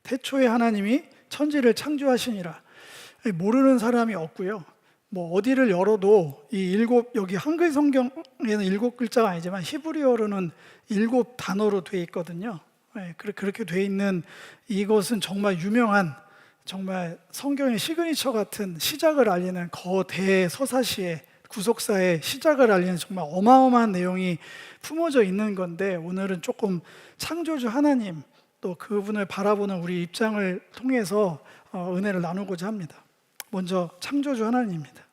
태초에 하나님이 천지를 창조하시니라. 모르는 사람이 없고요. 뭐 어디를 열어도 이 여기 한글 성경에는 7글자가 아니지만 히브리어로는 7단어로 되어 있거든요. 그렇게 되어 있는 이것은 정말 유명한, 정말 성경의 시그니처 같은 시작을 알리는 거대서사시의 구속사의 시작을 알리는 정말 어마어마한 내용이 품어져 있는 건데, 오늘은 조금 창조주 하나님 또 그분을 바라보는 우리 입장을 통해서 은혜를 나누고자 합니다. 먼저 창조주 하나님입니다.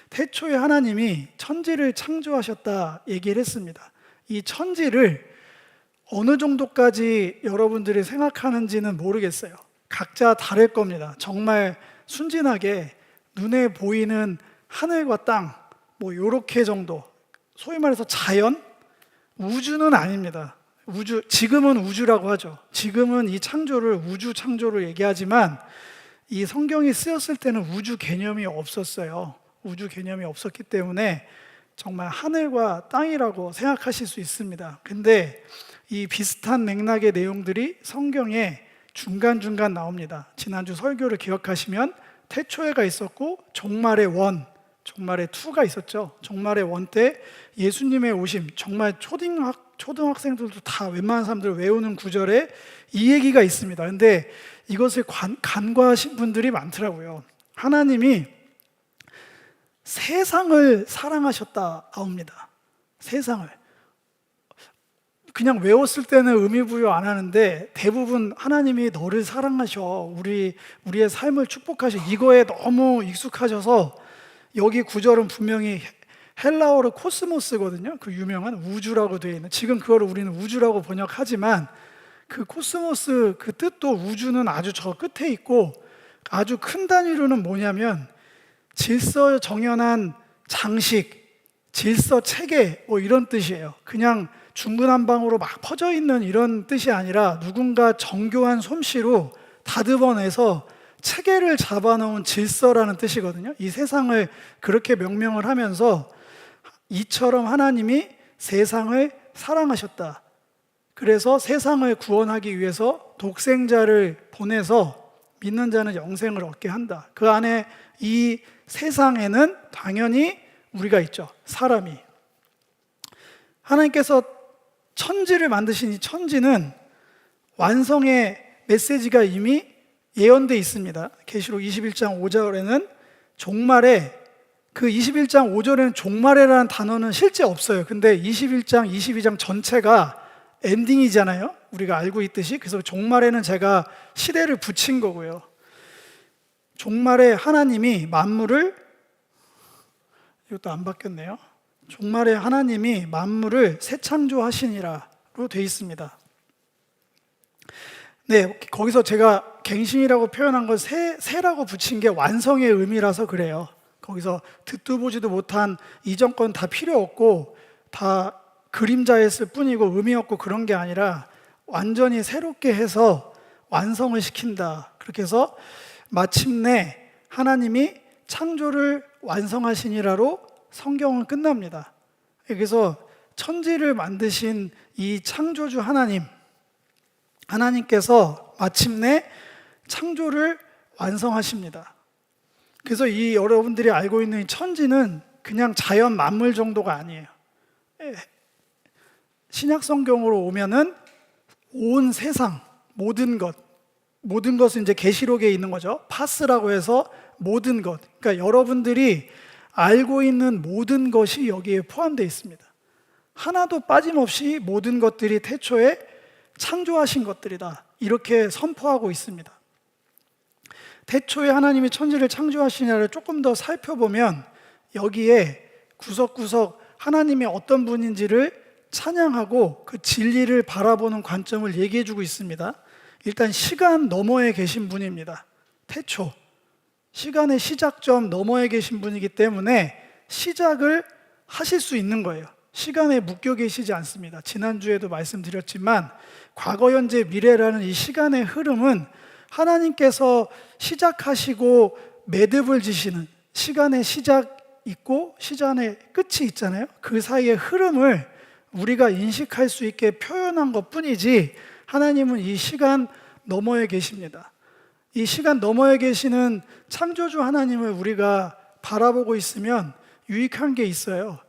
태초에 하나님이 천지를 창조하셨다 얘기를 했습니다. 이 천지를 어느 정도까지 여러분들이 생각하는지는 모르겠어요. 각자 다를 겁니다. 정말 순진하게 눈에 보이는 하늘과 땅, 뭐 요렇게 정도, 소위 말해서 자연? 우주는 아닙니다. 지금은 우주라고 하죠. 지금은 이 창조를 우주 창조로 얘기하지만 이 성경이 쓰였을 때는 우주 개념이 없었어요. 우주 개념이 없었기 때문에 정말 하늘과 땅이라고 생각하실 수 있습니다. 근데 이 비슷한 맥락의 내용들이 성경에 중간중간 나옵니다. 지난주 설교를 기억하시면 태초에가 있었고 종말의 원, 종말의 투가 있었죠. 종말의 원 때 예수님의 오심, 정말 초등학생들도 다 웬만한 사람들 외우는 구절에 이 얘기가 있습니다. 근데 이것을 간과하신 분들이 많더라고요. 하나님이 세상을 사랑하셨다 나옵니다. 세상을. 그냥 외웠을 때는 의미 부여 안 하는데 대부분 하나님이 너를 사랑하셔, 우리의 삶을 축복하셔, 이거에 너무 익숙하셔서 여기 구절은 분명히 헬라어로 코스모스거든요. 그 유명한 우주라고 되어 있는, 지금 그걸 우리는 우주라고 번역하지만 그 코스모스 그 뜻도 우주는 아주 저 끝에 있고, 아주 큰 단위로는 뭐냐면 질서 정연한 장식, 질서 체계, 뭐 이런 뜻이에요. 그냥 중구난방으로 막 퍼져 있는 이런 뜻이 아니라 누군가 정교한 솜씨로 다듬어내서 체계를 잡아놓은 질서라는 뜻이거든요. 이 세상을 그렇게 명명을 하면서 이처럼 하나님이 세상을 사랑하셨다. 그래서 세상을 구원하기 위해서 독생자를 보내서 믿는 자는 영생을 얻게 한다. 그 안에 이 세상에는 당연히 우리가 있죠. 사람이. 하나님께서 천지를 만드신 이 천지는 완성의 메시지가 이미 예언되어 있습니다. 계시록 21장 5절에는 종말에, 그 21장 5절에는 종말이라는 단어는 실제 없어요. 근데 21장, 22장 전체가 엔딩이잖아요. 우리가 알고 있듯이. 그래서 종말에는 제가 시대를 붙인 거고요. 종말에 하나님이 만물을, 이것도 안 바뀌었네요. 종말에 하나님이 만물을 새 창조하시니라로 되어 있습니다. 네, 거기서 제가 갱신이라고 표현한 건 새라고 붙인 게 완성의 의미라서 그래요. 거기서 듣도 보지도 못한 이전 건 다 필요 없고 다 그림자였을 뿐이고 의미 없고 그런 게 아니라 완전히 새롭게 해서 완성을 시킨다. 그렇게 해서 마침내 하나님이 창조를 완성하시니라로 성경은 끝납니다. 그래서 천지를 만드신 이 창조주 하나님께서 마침내 창조를 완성하십니다. 그래서 이 여러분들이 알고 있는 이 천지는 그냥 자연 만물 정도가 아니에요. 신약 성경으로 오면은 온 세상, 모든 것은 이제 계시록에 있는 거죠. 파스라고 해서 모든 것. 그러니까 여러분들이 알고 있는 모든 것이 여기에 포함되어 있습니다. 하나도 빠짐없이 모든 것들이 태초에 창조하신 것들이다. 이렇게 선포하고 있습니다. 태초에 하나님이 천지를 창조하시냐를 조금 더 살펴보면 여기에 구석구석 하나님이 어떤 분인지를 찬양하고 그 진리를 바라보는 관점을 얘기해 주고 있습니다. 일단 시간 너머에 계신 분입니다. 태초, 시간의 시작점 너머에 계신 분이기 때문에 시작을 하실 수 있는 거예요. 시간에 묶여 계시지 않습니다. 지난주에도 말씀드렸지만 과거, 현재, 미래라는 이 시간의 흐름은 하나님께서 시작하시고 매듭을 지시는, 시간의 시작 있고 시간의 끝이 있잖아요. 그 사이의 흐름을 우리가 인식할 수 있게 표현한 것뿐이지 하나님은 이 시간 너머에 계십니다. 이 시간 너머에 계시는 창조주 하나님을 우리가 바라보고 있으면 유익한 게 있어요.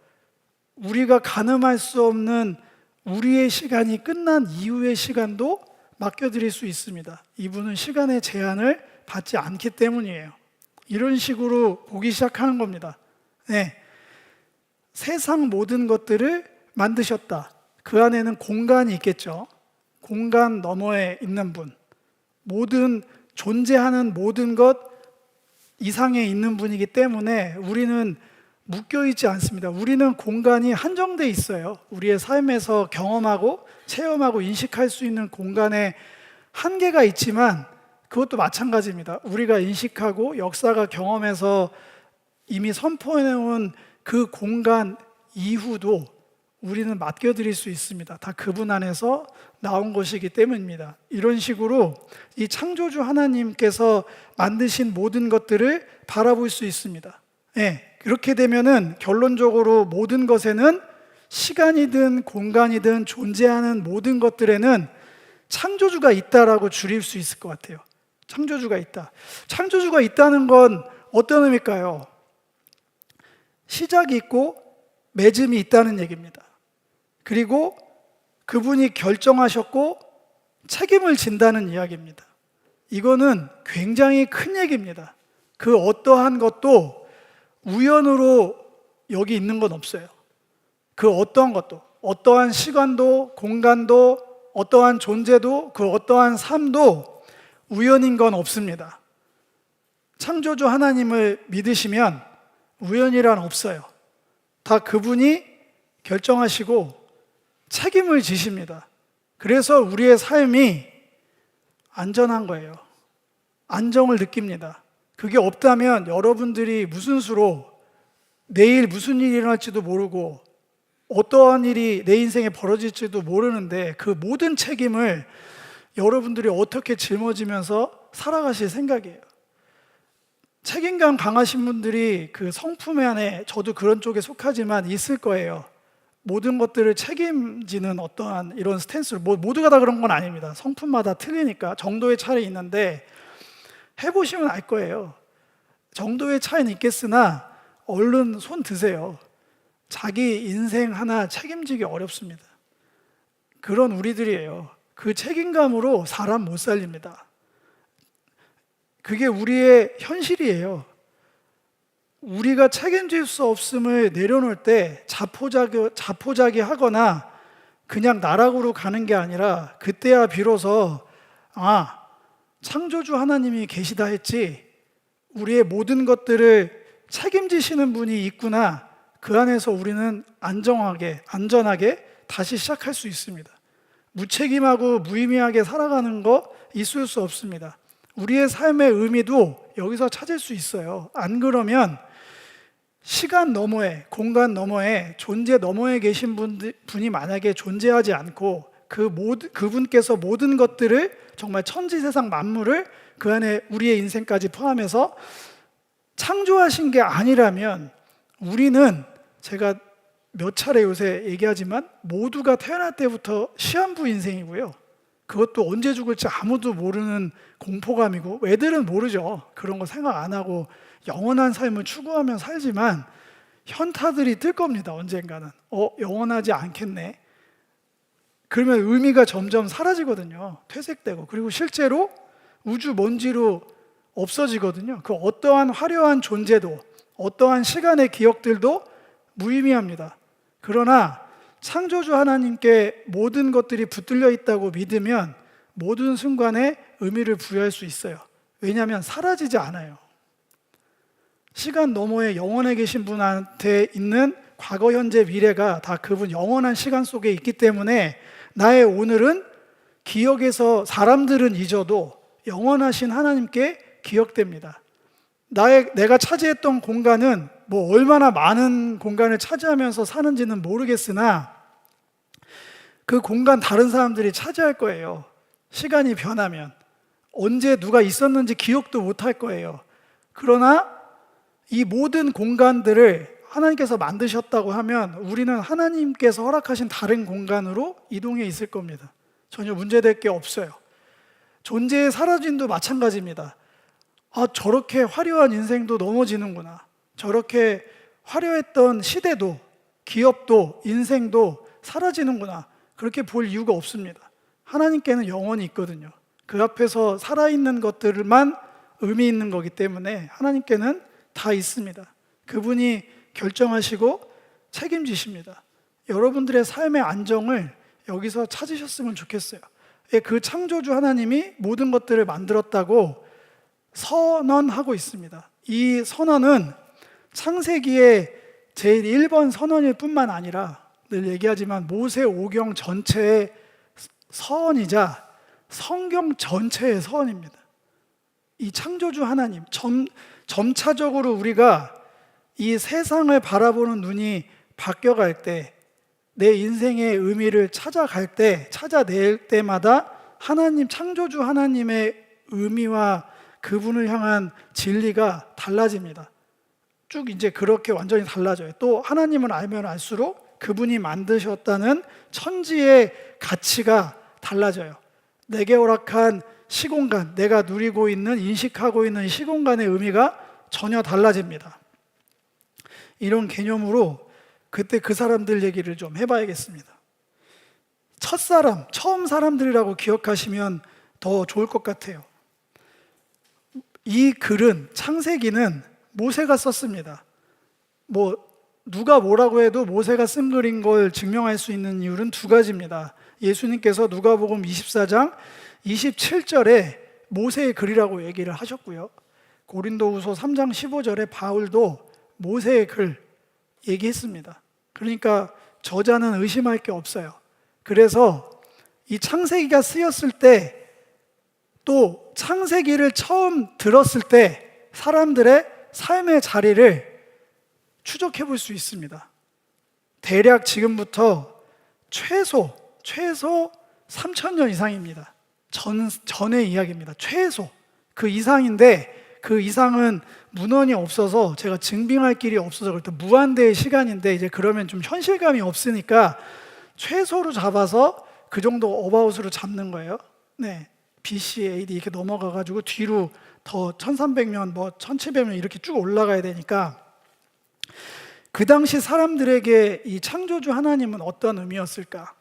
우리가 가늠할 수 없는 우리의 시간이 끝난 이후의 시간도 맡겨드릴 수 있습니다. 이분은 시간의 제한을 받지 않기 때문이에요. 이런 식으로 보기 시작하는 겁니다. 네. 세상 모든 것들을 만드셨다. 그 안에는 공간이 있겠죠. 공간 너머에 있는 분, 모든 존재하는 모든 것 이상에 있는 분이기 때문에 우리는 묶여있지 않습니다. 우리는 공간이 한정돼 있어요. 우리의 삶에서 경험하고 체험하고 인식할 수 있는 공간에 한계가 있지만 그것도 마찬가지입니다. 우리가 인식하고 역사가 경험해서 이미 선포해놓은 그 공간 이후도 우리는 맡겨드릴 수 있습니다. 다 그분 안에서 나온 것이기 때문입니다. 이런 식으로 이 창조주 하나님께서 만드신 모든 것들을 바라볼 수 있습니다. 네, 그렇게 되면은 결론적으로 모든 것에는 시간이든 공간이든 존재하는 모든 것들에는 창조주가 있다라고 줄일 수 있을 것 같아요. 창조주가 있다. 창조주가 있다는 건 어떤 의미일까요? 시작이 있고 맺음이 있다는 얘기입니다. 그리고 그분이 결정하셨고 책임을 진다는 이야기입니다. 이거는 굉장히 큰 얘기입니다. 그 어떠한 것도 우연으로 여기 있는 건 없어요. 그 어떠한 것도, 어떠한 시간도, 공간도, 어떠한 존재도, 그 어떠한 삶도 우연인 건 없습니다. 창조주 하나님을 믿으시면 우연이란 없어요. 다 그분이 결정하시고 책임을 지십니다. 그래서 우리의 삶이 안전한 거예요. 안정을 느낍니다. 그게 없다면 여러분들이 무슨 수로 내일 무슨 일이 일어날지도 모르고 어떠한 일이 내 인생에 벌어질지도 모르는데 그 모든 책임을 여러분들이 어떻게 짊어지면서 살아가실 생각이에요. 책임감 강하신 분들이 그 성품 안에 저도 그런 쪽에 속하지만 있을 거예요. 모든 것들을 책임지는 어떠한 이런 스탠스로 모두가 다 그런 건 아닙니다. 성품마다 틀리니까 정도의 차이 있는데 해보시면 알 거예요. 정도의 차이는 있겠으나 얼른 손 드세요. 자기 인생 하나 책임지기 어렵습니다. 그런 우리들이에요. 그 책임감으로 사람 못 살립니다. 그게 우리의 현실이에요. 우리가 책임질 수 없음을 내려놓을 때 자포자기 하거나 그냥 나락으로 가는 게 아니라 그때야 비로소 창조주 하나님이 계시다 했지 우리의 모든 것들을 책임지시는 분이 있구나. 그 안에서 우리는 안전하게 다시 시작할 수 있습니다. 무책임하고 무의미하게 살아가는 거 있을 수 없습니다. 우리의 삶의 의미도 여기서 찾을 수 있어요. 안 그러면 시간 너머에, 공간 너머에, 존재 너머에 계신 분이 만약에 존재하지 않고 그분께서 모든 것들을 정말 천지세상 만물을 그 안에 우리의 인생까지 포함해서 창조하신 게 아니라면 우리는 제가 몇 차례 요새 얘기하지만 모두가 태어날 때부터 시한부 인생이고요. 그것도 언제 죽을지 아무도 모르는 공포감이고 애들은 모르죠. 그런 거 생각 안 하고 영원한 삶을 추구하며 살지만 현타들이 뜰 겁니다. 언젠가는 영원하지 않겠네. 그러면 의미가 점점 사라지거든요. 퇴색되고 그리고 실제로 우주 먼지로 없어지거든요. 그 어떠한 화려한 존재도 어떠한 시간의 기억들도 무의미합니다. 그러나 창조주 하나님께 모든 것들이 붙들려 있다고 믿으면 모든 순간에 의미를 부여할 수 있어요. 왜냐하면 사라지지 않아요. 시간 너머에 영원에 계신 분한테 있는 과거, 현재, 미래가 다 그분 영원한 시간 속에 있기 때문에 나의 오늘은 기억에서 사람들은 잊어도 영원하신 하나님께 기억됩니다. 내가 차지했던 공간은 얼마나 많은 공간을 차지하면서 사는지는 모르겠으나 그 공간 다른 사람들이 차지할 거예요. 시간이 변하면 언제 누가 있었는지 기억도 못 할 거예요. 그러나 이 모든 공간들을 하나님께서 만드셨다고 하면 우리는 하나님께서 허락하신 다른 공간으로 이동해 있을 겁니다. 전혀 문제될 게 없어요. 존재의 사라짐도 마찬가지입니다. 아, 저렇게 화려한 인생도 넘어지는구나. 저렇게 화려했던 시대도, 기업도, 인생도 사라지는구나. 그렇게 볼 이유가 없습니다. 하나님께는 영원히 있거든요. 그 앞에서 살아있는 것들만 의미 있는 거기 때문에 하나님께는 다 있습니다. 그분이 결정하시고 책임지십니다. 여러분들의 삶의 안정을 여기서 찾으셨으면 좋겠어요. 그 창조주 하나님이 모든 것들을 만들었다고 선언하고 있습니다. 이 선언은 창세기의 제일 1번 선언일 뿐만 아니라 늘 얘기하지만 모세오경 전체의 서언이자 성경 전체의 서언입니다. 이 창조주 하나님, 점차적으로 우리가 이 세상을 바라보는 눈이 바뀌어갈 때, 내 인생의 의미를 찾아갈 때, 찾아낼 때마다 하나님, 창조주 하나님의 의미와 그분을 향한 진리가 달라집니다. 쭉 이제 그렇게 완전히 달라져요. 또 하나님을 알면 알수록 그분이 만드셨다는 천지의 가치가 달라져요. 내게 허락한 시공간, 내가 누리고 있는, 인식하고 있는 시공간의 의미가 전혀 달라집니다. 이런 개념으로 그때 그 사람들 얘기를 좀 해봐야겠습니다. 첫사람, 처음 사람들이라고 기억하시면 더 좋을 것 같아요. 이 글은, 창세기는 모세가 썼습니다. 누가 뭐라고 해도 모세가 쓴 글인 걸 증명할 수 있는 이유는 두 가지입니다. 예수님께서 누가복음 24장 27절에 모세의 글이라고 얘기를 하셨고요. 고린도후서 3장 15절에 바울도 모세의 글 얘기했습니다. 그러니까 저자는 의심할 게 없어요. 그래서 이 창세기가 쓰였을 때, 또 창세기를 처음 들었을 때 사람들의 삶의 자리를 추적해 볼 수 있습니다. 대략 지금부터 최소 3,000년 이상입니다. 전의 이야기입니다. 최소 그 이상인데, 그 이상은 문헌이 없어서 제가 증빙할 길이 없어서 그렇다. 무한대의 시간인데 이제 그러면 좀 현실감이 없으니까 최소로 잡아서 그 정도 어바웃으로 잡는 거예요. 네, BC, AD 이렇게 넘어가가지고 뒤로 더 1300년, 1700년 이렇게 쭉 올라가야 되니까, 그 당시 사람들에게 이 창조주 하나님은 어떤 의미였을까?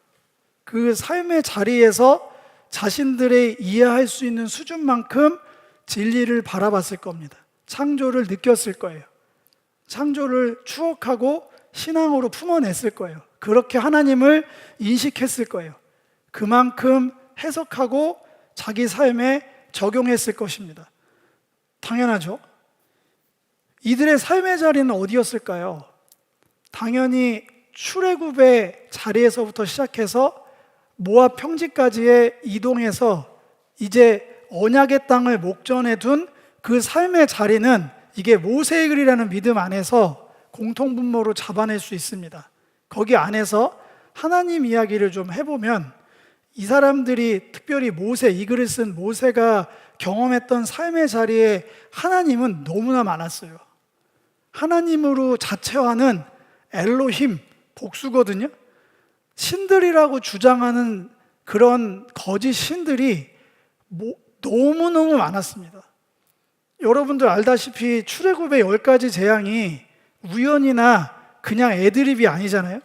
그 삶의 자리에서 자신들의 이해할 수 있는 수준만큼 진리를 바라봤을 겁니다. 창조를 느꼈을 거예요. 창조를 추억하고 신앙으로 품어냈을 거예요. 그렇게 하나님을 인식했을 거예요. 그만큼 해석하고 자기 삶에 적용했을 것입니다. 당연하죠. 이들의 삶의 자리는 어디였을까요? 당연히 출애굽의 자리에서부터 시작해서 모압 평지까지의 이동해서 이제 언약의 땅을 목전에 둔 그 삶의 자리는 이게 모세의 글이라는 믿음 안에서 공통분모로 잡아낼 수 있습니다. 거기 안에서 하나님 이야기를 좀 해보면 이 사람들이, 특별히 모세, 이 글을 쓴 모세가 경험했던 삶의 자리에 하나님은 너무나 많았어요. 하나님으로 자체화는 엘로힘, 복수거든요. 신들이라고 주장하는 그런 거짓 신들이 너무너무 많았습니다. 여러분들 알다시피 출애굽의 10가지 재앙이 우연이나 그냥 애드립이 아니잖아요.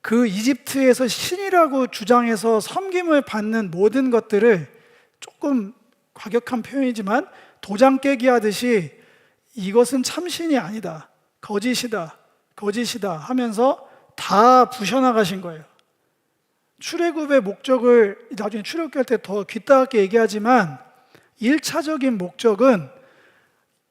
그 이집트에서 신이라고 주장해서 섬김을 받는 모든 것들을, 조금 과격한 표현이지만 도장 깨기 하듯이 이것은 참신이 아니다, 거짓이다 하면서 다 부셔나가신 거예요. 출애굽의 목적을 나중에 출애굽할 때 더 귀따갑게 얘기하지만 1차적인 목적은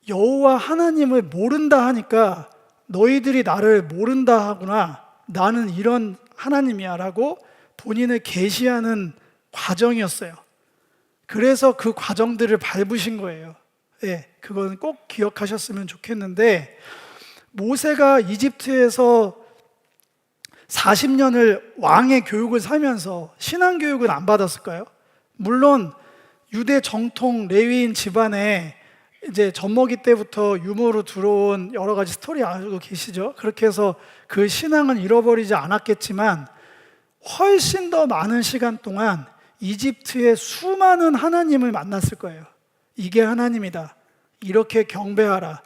여호와 하나님을 모른다 하니까 너희들이 나를 모른다 하구나, 나는 이런 하나님이야 라고 본인을 계시하는 과정이었어요. 그래서 그 과정들을 밟으신 거예요. 네, 그건 꼭 기억하셨으면 좋겠는데, 모세가 이집트에서 40년을 왕의 교육을 살면서 신앙 교육은 안 받았을까요? 물론 유대 정통 레위인 집안에 이제 젖먹이 때부터 유모로 들어온 여러 가지 스토리 알고 계시죠? 그렇게 해서 그 신앙은 잃어버리지 않았겠지만 훨씬 더 많은 시간 동안 이집트의 수많은 하나님을 만났을 거예요. 이게 하나님이다. 이렇게 경배하라.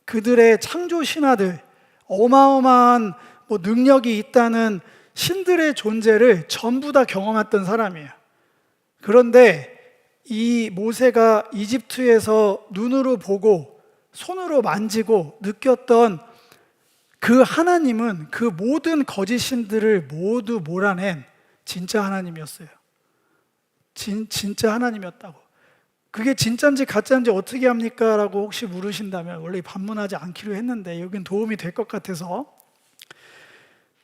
그들의 창조 신화들, 어마어마한 능력이 있다는 신들의 존재를 전부 다 경험했던 사람이에요. 그런데 이 모세가 이집트에서 눈으로 보고 손으로 만지고 느꼈던 그 하나님은 그 모든 거짓 신들을 모두 몰아낸 진짜 하나님이었어요. 진짜 하나님이었다고. 그게 진짜인지 가짜인지 어떻게 합니까? 라고 혹시 물으신다면, 원래 반문하지 않기로 했는데 여긴 도움이 될 것 같아서,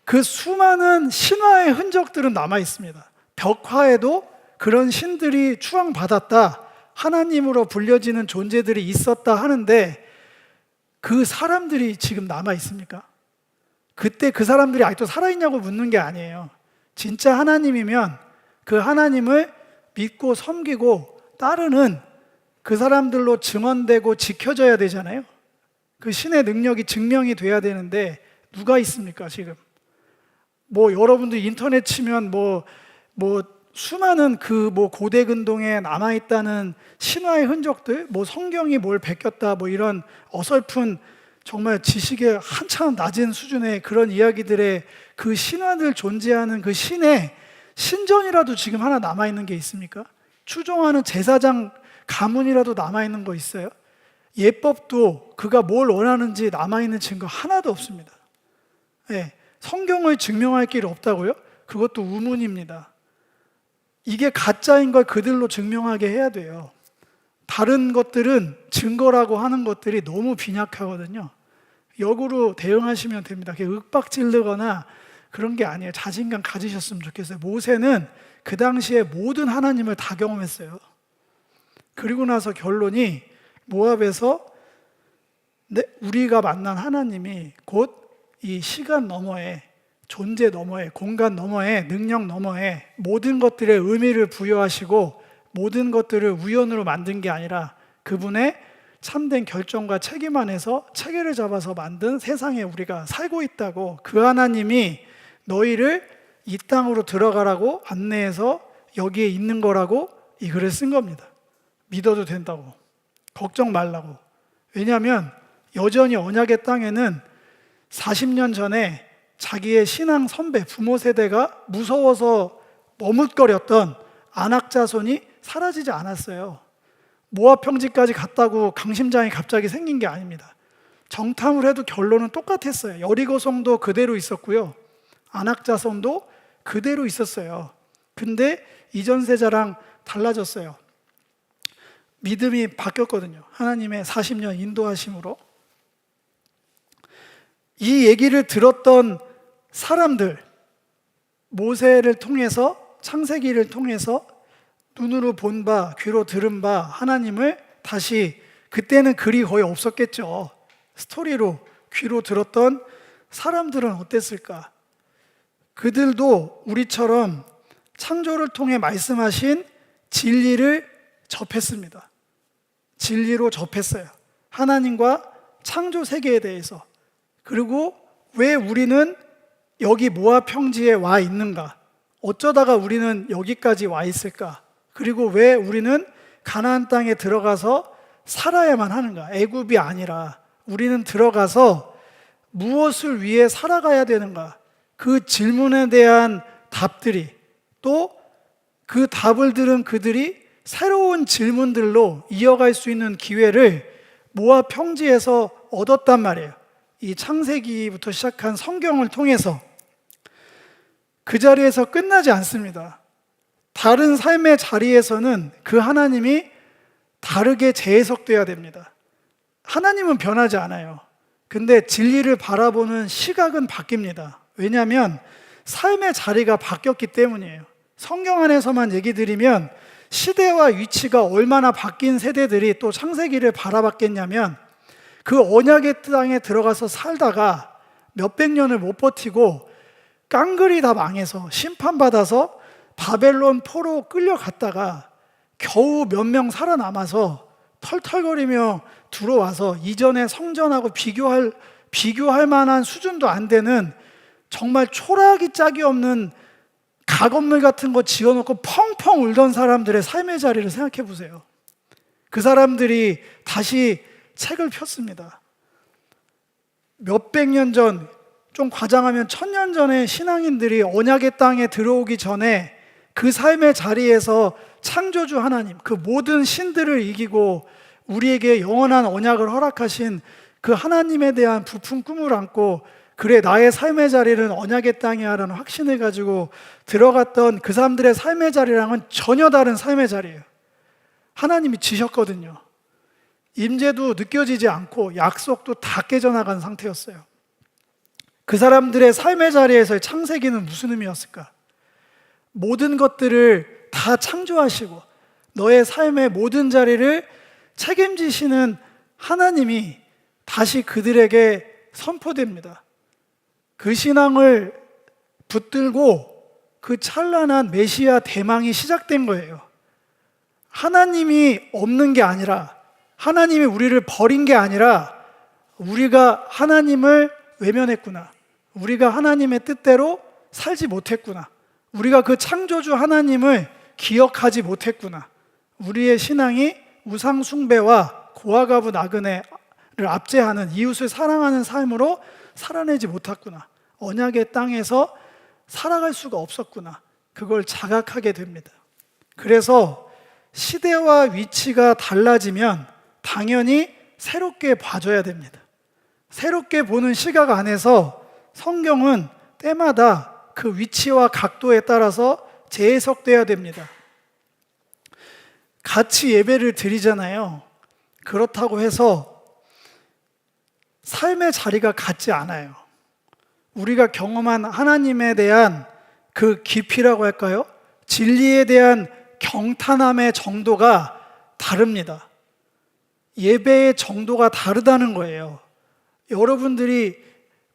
그 수많은 신화의 흔적들은 남아 있습니다. 벽화에도 그런 신들이 추앙받았다, 하나님으로 불려지는 존재들이 있었다 하는데, 그 사람들이 지금 남아 있습니까? 그때 그 사람들이 아직도 살아있냐고 묻는 게 아니에요. 진짜 하나님이면 그 하나님을 믿고 섬기고 따르는 그 사람들로 증언되고 지켜져야 되잖아요. 그 신의 능력이 증명이 돼야 되는데 누가 있습니까 지금? 여러분들 인터넷 치면 수많은 고대 근동에 남아있다는 신화의 흔적들, 성경이 뭘 베꼈다, 이런 어설픈 정말 지식의 한참 낮은 수준의 그런 이야기들의 그 신화들 존재하는 그 신의 신전이라도 지금 하나 남아있는 게 있습니까? 추종하는 제사장 가문이라도 남아있는 거 있어요? 예법도 그가 뭘 원하는지 남아있는 증거 하나도 없습니다. 네, 성경을 증명할 길 없다고요? 그것도 우문입니다. 이게 가짜인 걸 그들로 증명하게 해야 돼요. 다른 것들은 증거라고 하는 것들이 너무 빈약하거든요. 역으로 대응하시면 됩니다. 윽박지르거나 그런 게 아니에요. 자신감 가지셨으면 좋겠어요. 모세는 그 당시에 모든 하나님을 다 경험했어요. 그리고 나서 결론이 모압에서 우리가 만난 하나님이 곧 이 시간 너머에, 존재 너머에, 공간 너머에, 능력 너머에 모든 것들의 의미를 부여하시고 모든 것들을 우연으로 만든 게 아니라 그분의 참된 결정과 책임 안에서 체계를 잡아서 만든 세상에 우리가 살고 있다고, 그 하나님이 너희를 이 땅으로 들어가라고 안내해서 여기에 있는 거라고 이 글을 쓴 겁니다. 믿어도 된다고, 걱정 말라고. 왜냐하면 여전히 언약의 땅에는 40년 전에 자기의 신앙 선배, 부모 세대가 무서워서 머뭇거렸던 아낙 자손이 사라지지 않았어요. 모압 평지까지 갔다고 강심장이 갑자기 생긴 게 아닙니다. 정탐을 해도 결론은 똑같았어요. 여리고성도 그대로 있었고요, 아낙 자손도 그대로 있었어요. 근데 이전 세자랑 달라졌어요. 믿음이 바뀌었거든요. 하나님의 40년 인도하심으로. 이 얘기를 들었던 사람들, 모세를 통해서, 창세기를 통해서 눈으로 본 바, 귀로 들은 바 하나님을 다시, 그때는 글이 거의 없었겠죠, 스토리로 귀로 들었던 사람들은 어땠을까? 그들도 우리처럼 창조를 통해 말씀하신 진리를 접했습니다. 진리로 접했어요. 하나님과 창조 세계에 대해서. 그리고 왜 우리는 여기 모압 평지에 와 있는가? 어쩌다가 우리는 여기까지 와 있을까? 그리고 왜 우리는 가나안 땅에 들어가서 살아야만 하는가? 애굽이 아니라 우리는 들어가서 무엇을 위해 살아가야 되는가? 그 질문에 대한 답들이, 또 그 답을 들은 그들이 새로운 질문들로 이어갈 수 있는 기회를 모압 평지에서 얻었단 말이에요. 이 창세기부터 시작한 성경을 통해서. 그 자리에서 끝나지 않습니다. 다른 삶의 자리에서는 그 하나님이 다르게 재해석돼야 됩니다. 하나님은 변하지 않아요. 근데 진리를 바라보는 시각은 바뀝니다. 왜냐하면 삶의 자리가 바뀌었기 때문이에요. 성경 안에서만 얘기 드리면 시대와 위치가 얼마나 바뀐 세대들이 또 창세기를 바라봤겠냐면, 그 언약의 땅에 들어가서 살다가 몇백 년을 못 버티고 깡그리 다 망해서 심판받아서 바벨론 포로 끌려갔다가 겨우 몇 명 살아남아서 털털거리며 들어와서 이전의 성전하고 비교할 만한 수준도 안 되는 정말 초라하기 짝이 없는 가건물 같은 거 지어놓고 펑펑 울던 사람들의 삶의 자리를 생각해 보세요. 그 사람들이 다시 책을 폈습니다. 몇백 년 전, 좀 과장하면 1000년 전에 신앙인들이 언약의 땅에 들어오기 전에 그 삶의 자리에서 창조주 하나님, 그 모든 신들을 이기고 우리에게 영원한 언약을 허락하신 그 하나님에 대한 부푼 꿈을 안고, 그래 나의 삶의 자리는 언약의 땅이야 라는 확신을 가지고 들어갔던 그 사람들의 삶의 자리랑은 전혀 다른 삶의 자리예요. 하나님이 지셨거든요. 임재도 느껴지지 않고 약속도 다 깨져나간 상태였어요. 그 사람들의 삶의 자리에서의 창세기는 무슨 의미였을까? 모든 것들을 다 창조하시고 너의 삶의 모든 자리를 책임지시는 하나님이 다시 그들에게 선포됩니다. 그 신앙을 붙들고 그 찬란한 메시아 대망이 시작된 거예요. 하나님이 없는 게 아니라, 하나님이 우리를 버린 게 아니라 우리가 하나님을 외면했구나, 우리가 하나님의 뜻대로 살지 못했구나, 우리가 그 창조주 하나님을 기억하지 못했구나, 우리의 신앙이 우상 숭배와 고아가부 나그네를 압제하는 이웃을 사랑하는 삶으로 살아내지 못했구나, 언약의 땅에서 살아갈 수가 없었구나, 그걸 자각하게 됩니다. 그래서 시대와 위치가 달라지면 당연히 새롭게 봐줘야 됩니다. 새롭게 보는 시각 안에서 성경은 때마다 그 위치와 각도에 따라서 재해석돼야 됩니다. 같이 예배를 드리잖아요. 그렇다고 해서 삶의 자리가 같지 않아요. 우리가 경험한 하나님에 대한 그 깊이라고 할까요? 진리에 대한 경탄함의 정도가 다릅니다. 예배의 정도가 다르다는 거예요. 여러분들이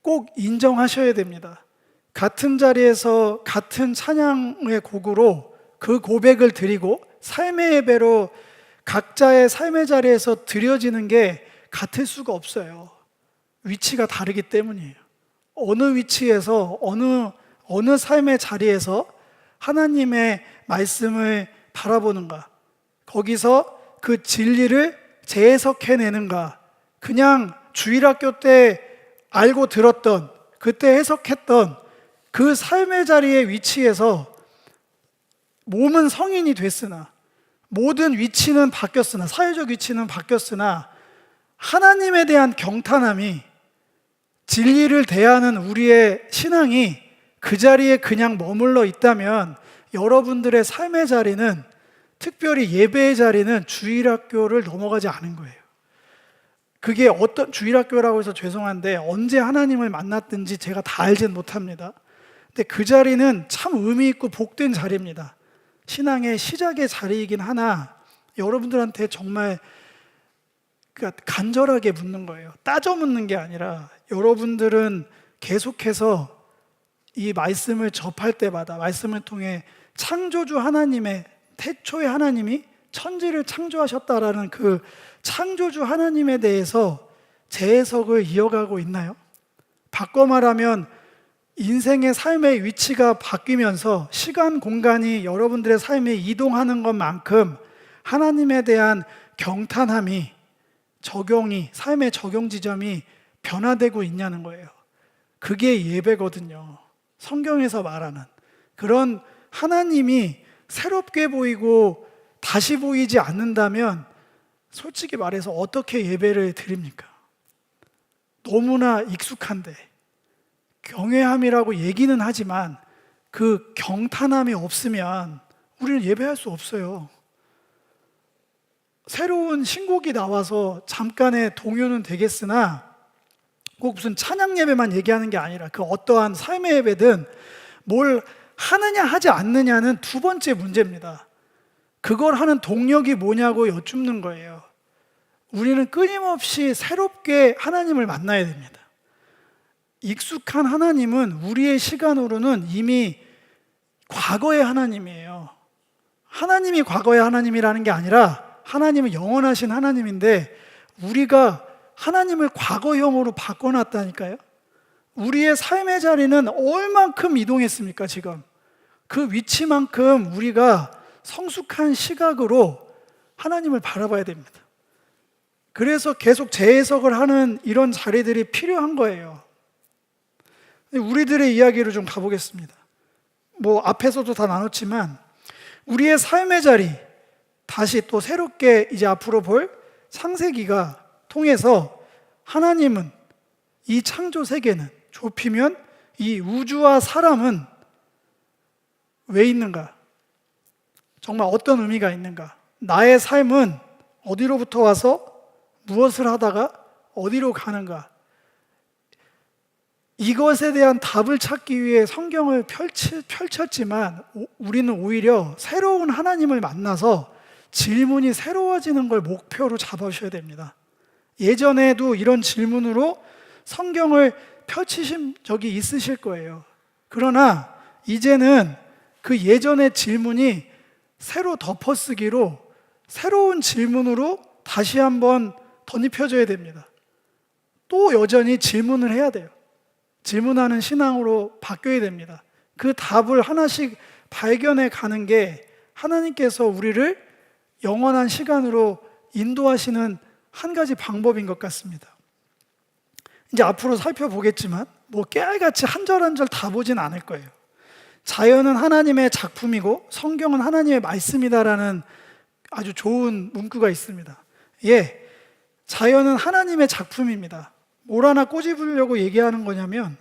꼭 인정하셔야 됩니다. 같은 자리에서 같은 찬양의 곡으로 그 고백을 드리고 삶의 예배로 각자의 삶의 자리에서 드려지는 게 같을 수가 없어요. 위치가 다르기 때문이에요. 어느 위치에서 어느 삶의 자리에서 하나님의 말씀을 바라보는가, 거기서 그 진리를 재해석해내는가, 그냥 주일학교 때 알고 들었던, 그때 해석했던 그 삶의 자리의 위치에서 몸은 성인이 됐으나, 모든 위치는 바뀌었으나, 사회적 위치는 바뀌었으나 하나님에 대한 경탄함이, 진리를 대하는 우리의 신앙이 그 자리에 그냥 머물러 있다면 여러분들의 삶의 자리는, 특별히 예배의 자리는 주일학교를 넘어가지 않은 거예요. 그게 어떤, 주일학교라고 해서 죄송한데 언제 하나님을 만났든지 제가 다 알진 못합니다. 근데 그 자리는 참 의미 있고 복된 자리입니다. 신앙의 시작의 자리이긴 하나 여러분들한테 정말 간절하게 묻는 거예요. 따져 묻는 게 아니라, 여러분들은 계속해서 이 말씀을 접할 때마다 말씀을 통해 창조주 하나님의, 태초의 하나님이 천지를 창조하셨다라는 그 창조주 하나님에 대해서 재해석을 이어가고 있나요? 바꿔 말하면 인생의 삶의 위치가 바뀌면서 시간, 공간이 여러분들의 삶에 이동하는 것만큼 하나님에 대한 경탄함이, 적용이, 삶의 적용 지점이 변화되고 있냐는 거예요. 그게 예배거든요. 성경에서 말하는 그런 하나님이 새롭게 보이고 다시 보이지 않는다면 솔직히 말해서 어떻게 예배를 드립니까? 너무나 익숙한데, 경외함이라고 얘기는 하지만 그 경탄함이 없으면 우리는 예배할 수 없어요. 새로운 신곡이 나와서 잠깐의 동요는 되겠으나 꼭 무슨 찬양 예배만 얘기하는 게 아니라 그 어떠한 삶의 예배든 뭘 하느냐 하지 않느냐는 두 번째 문제입니다. 그걸 하는 동력이 뭐냐고 여쭙는 거예요. 우리는 끊임없이 새롭게 하나님을 만나야 됩니다. 익숙한 하나님은 우리의 시간으로는 이미 과거의 하나님이에요. 하나님이 과거의 하나님이라는 게 아니라 하나님은 영원하신 하나님인데 우리가 하나님을 과거형으로 바꿔놨다니까요. 우리의 삶의 자리는 얼만큼 이동했습니까 지금? 그 위치만큼 우리가 성숙한 시각으로 하나님을 바라봐야 됩니다. 그래서 계속 재해석을 하는 이런 자리들이 필요한 거예요. 우리들의 이야기로 좀 가보겠습니다. 뭐 앞에서도 다 나눴지만 우리의 삶의 자리, 다시 또 새롭게 이제 앞으로 볼 창세기가 통해서 하나님은 이 창조 세계는, 좁히면 이 우주와 사람은 왜 있는가? 정말 어떤 의미가 있는가? 나의 삶은 어디로부터 와서 무엇을 하다가 어디로 가는가? 이것에 대한 답을 찾기 위해 성경을 펼쳤지만 우리는 오히려 새로운 하나님을 만나서 질문이 새로워지는 걸 목표로 잡으셔야 됩니다. 예전에도 이런 질문으로 성경을 펼치신 적이 있으실 거예요. 그러나 이제는 그 예전의 질문이 새로 덮어쓰기로 새로운 질문으로 다시 한번 덧입혀져야 됩니다. 또 여전히 질문을 해야 돼요. 질문하는 신앙으로 바뀌어야 됩니다. 그 답을 하나씩 발견해 가는 게 하나님께서 우리를 영원한 시간으로 인도하시는 한 가지 방법인 것 같습니다. 이제 앞으로 살펴보겠지만 뭐 깨알같이 한 절 한 절 다 보진 않을 거예요. 자연은 하나님의 작품이고 성경은 하나님의 말씀이다라는 아주 좋은 문구가 있습니다. 예, 자연은 하나님의 작품입니다. 뭘 하나 꼬집으려고 얘기하는 거냐면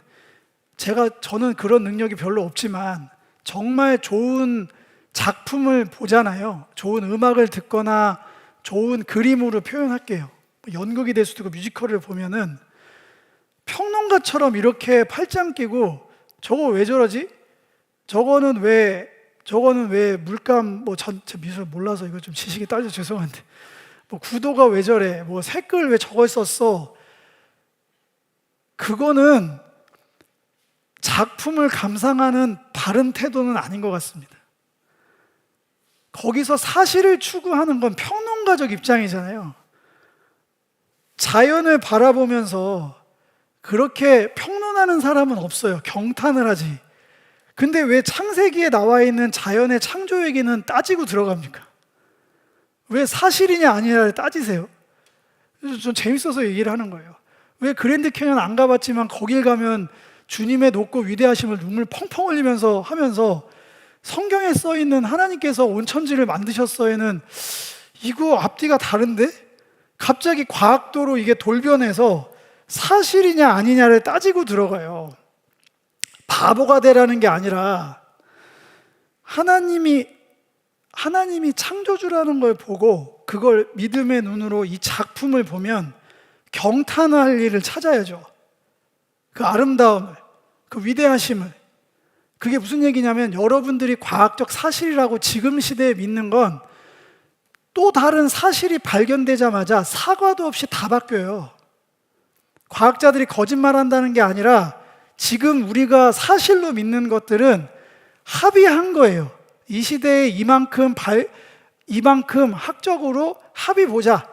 저는 그런 능력이 별로 없지만 정말 좋은 작품을 보잖아요. 좋은 음악을 듣거나 좋은 그림으로 표현할게요. 연극이 될 수도 있고 뮤지컬을 보면은 평론가처럼 이렇게 팔짱 끼고 저거 왜 저러지? 저거는 왜 물감 미술 몰라서 이거 좀 지식이 딸려 죄송한데 뭐 구도가 왜 저래? 뭐 색깔 왜 저걸 썼어? 그거는 작품을 감상하는 바른 태도는 아닌 것 같습니다. 거기서 사실을 추구하는 건 평론가적 입장이잖아요. 자연을 바라보면서 그렇게 평론하는 사람은 없어요. 경탄을 하지. 근데 왜 창세기에 나와 있는 자연의 창조 얘기는 따지고 들어갑니까? 왜 사실이냐 아니냐를 따지세요? 좀 재밌어서 얘기를 하는 거예요. 왜 그랜드 캐년 안 가봤지만 거길 가면 주님의 높고 위대하심을 눈물 펑펑 흘리면서 하면서 성경에 써 있는 하나님께서 온 천지를 만드셨어에는 이거 앞뒤가 다른데? 갑자기 과학도로 이게 돌변해서 사실이냐 아니냐를 따지고 들어가요. 바보가 되라는 게 아니라 하나님이 창조주라는 걸 보고 그걸 믿음의 눈으로 이 작품을 보면 경탄할 일을 찾아야죠. 그 아름다움을, 그 위대하심을. 그게 무슨 얘기냐면 여러분들이 과학적 사실이라고 지금 시대에 믿는 건 또 다른 사실이 발견되자마자 사과도 없이 다 바뀌어요. 과학자들이 거짓말한다는 게 아니라 지금 우리가 사실로 믿는 것들은 합의한 거예요. 이 시대에 이만큼 학적으로 합의 보자.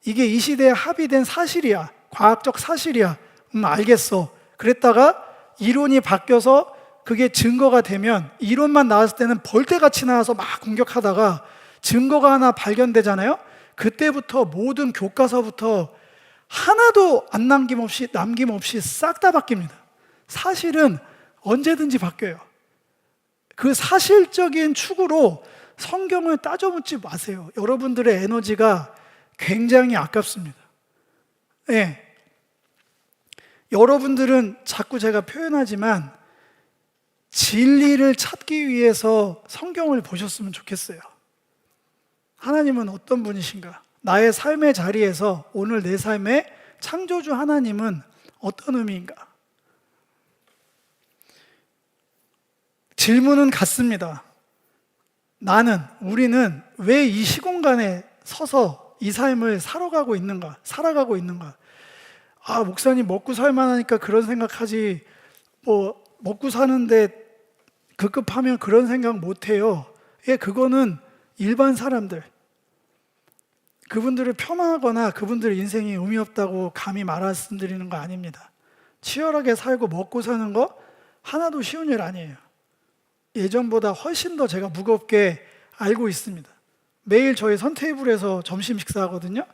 이게 이 시대에 합의된 사실이야. 과학적 사실이야. 알겠어. 그랬다가 이론이 바뀌어서 그게 증거가 되면 이론만 나왔을 때는 벌떼같이 나와서 막 공격하다가 증거가 하나 발견되잖아요. 그때부터 모든 교과서부터 하나도 안 남김없이 싹 다 바뀝니다. 사실은 언제든지 바뀌어요. 그 사실적인 축으로 성경을 따져묻지 마세요. 여러분들의 에너지가 굉장히 아깝습니다. 예. 여러분들은 자꾸 제가 표현하지만 진리를 찾기 위해서 성경을 보셨으면 좋겠어요. 하나님은 어떤 분이신가? 나의 삶의 자리에서 오늘 내 삶의 창조주 하나님은 어떤 의미인가? 질문은 같습니다. 우리는 왜 이 시공간에 서서 이 삶을 살아가고 있는가? 목사님 먹고 살만하니까 그런 생각하지 먹고 사는데 급급하면 그런 생각 못해요. 그거는 일반 사람들, 그분들을 폄하하거나 그분들의 인생이 의미 없다고 감히 말씀드리는 거 아닙니다. 치열하게 살고 먹고 사는 거 하나도 쉬운 일 아니에요. 예전보다 훨씬 더 제가 무겁게 알고 있습니다. 매일 저희 선테이블에서 점심 식사하거든요.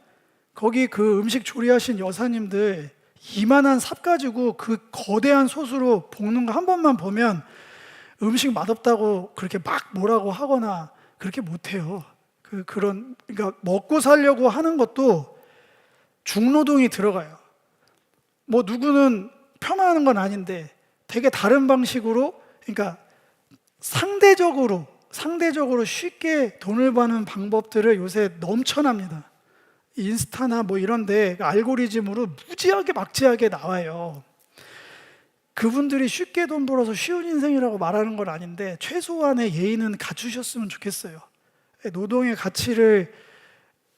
거기 그 음식 조리하신 여사님들 이만한 삽 가지고 그 거대한 솥으로 볶는 거 한 번만 보면 음식 맛없다고 그렇게 막 뭐라고 하거나 그렇게 못해요. 그러니까 먹고 살려고 하는 것도 중노동이 들어가요. 뭐 누구는 폄하하는 건 아닌데 되게 다른 방식으로, 그러니까 상대적으로 쉽게 돈을 버는 방법들을 요새 넘쳐납니다. 인스타나 뭐 이런데 알고리즘으로 무지하게 막지하게 나와요. 그분들이 쉽게 돈 벌어서 쉬운 인생이라고 말하는 건 아닌데 최소한의 예의는 갖추셨으면 좋겠어요. 노동의 가치를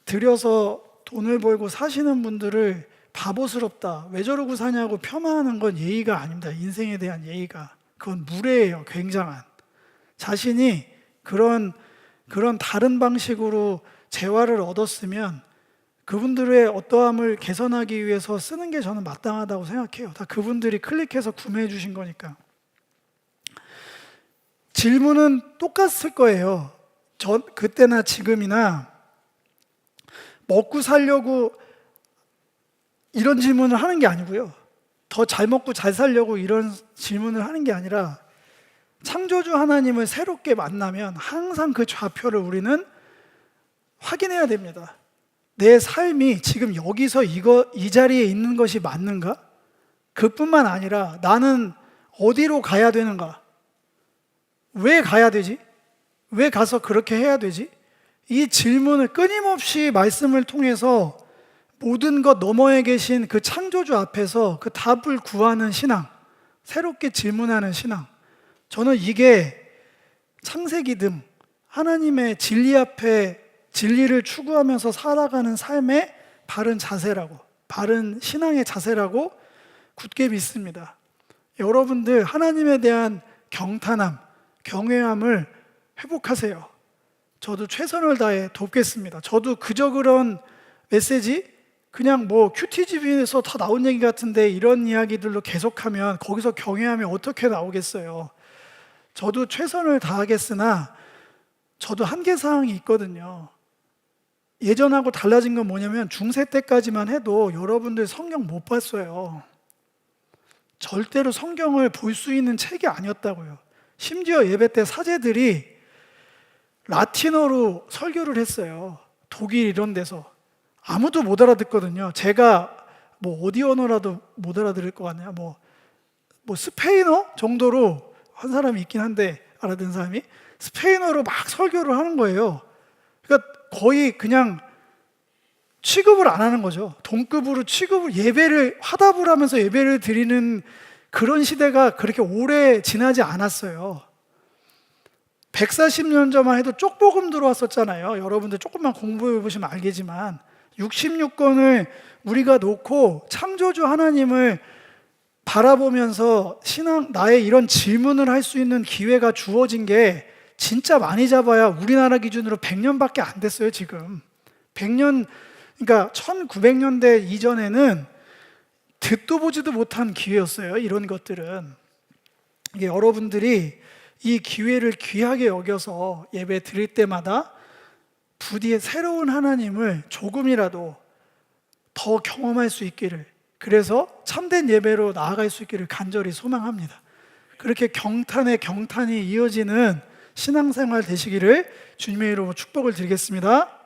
들여서 돈을 벌고 사시는 분들을 바보스럽다, 왜 저러고 사냐고 폄하하는 건 예의가 아닙니다. 인생에 대한 예의가. 그건 무례예요. 굉장한. 자신이 그런 다른 방식으로 재화를 얻었으면 그분들의 어떠함을 개선하기 위해서 쓰는 게 저는 마땅하다고 생각해요. 다 그분들이 클릭해서 구매해 주신 거니까. 질문은 똑같을 거예요. 그때나 지금이나 먹고 살려고 이런 질문을 하는 게 아니고요. 더 잘 먹고 잘 살려고 이런 질문을 하는 게 아니라 창조주 하나님을 새롭게 만나면 항상 그 좌표를 우리는 확인해야 됩니다. 내 삶이 지금 여기서 이 자리에 있는 것이 맞는가? 그뿐만 아니라 나는 어디로 가야 되는가? 왜 가야 되지? 왜 가서 그렇게 해야 되지? 이 질문을 끊임없이 말씀을 통해서 모든 것 너머에 계신 그 창조주 앞에서 그 답을 구하는 신앙, 새롭게 질문하는 신앙, 저는 이게 창세기등 하나님의 진리 앞에 진리를 추구하면서 살아가는 삶의 바른 자세라고, 바른 신앙의 자세라고 굳게 믿습니다. 여러분들 하나님에 대한 경탄함, 경외함을 회복하세요. 저도 최선을 다해 돕겠습니다. 저도 그저 그런 메시지, 그냥 뭐 큐티집에서 다 나온 얘기 같은데 이런 이야기들로 계속하면 거기서 경외함이 어떻게 나오겠어요. 저도 최선을 다하겠으나 저도 한계사항이 있거든요. 예전하고 달라진 건 뭐냐면 중세 때까지만 해도 여러분들 성경 못 봤어요. 절대로 성경을 볼 수 있는 책이 아니었다고요. 심지어 예배 때 사제들이 라틴어로 설교를 했어요. 독일 이런 데서. 아무도 못 알아듣거든요. 제가 뭐 어디 언어라도 못 알아들을 것 같네요. 뭐 스페인어 정도로 한 사람이 있긴 한데 알아듣는 사람이 스페인어로 막 설교를 하는 거예요. 그러니까 거의 그냥 취급을 안 하는 거죠. 동급으로 예배를 화답을 하면서 예배를 드리는 그런 시대가 그렇게 오래 지나지 않았어요. 140년 전만 해도 쪽복음 들어왔었잖아요. 여러분들 조금만 공부해 보시면 알겠지만 66권을 우리가 놓고 창조주 하나님을 바라보면서 나의 이런 질문을 할 수 있는 기회가 주어진 게 진짜 많이 잡아야 우리나라 기준으로 100년밖에 안 됐어요. 지금 100년, 그러니까 1900년대 이전에는 듣도 보지도 못한 기회였어요. 이런 것들은. 이게 여러분들이 이 기회를 귀하게 여겨서 예배 드릴 때마다 부디 새로운 하나님을 조금이라도 더 경험할 수 있기를, 그래서 참된 예배로 나아갈 수 있기를 간절히 소망합니다. 그렇게 경탄에 경탄이 이어지는 신앙생활 되시기를 주님의 이름으로 축복을 드리겠습니다.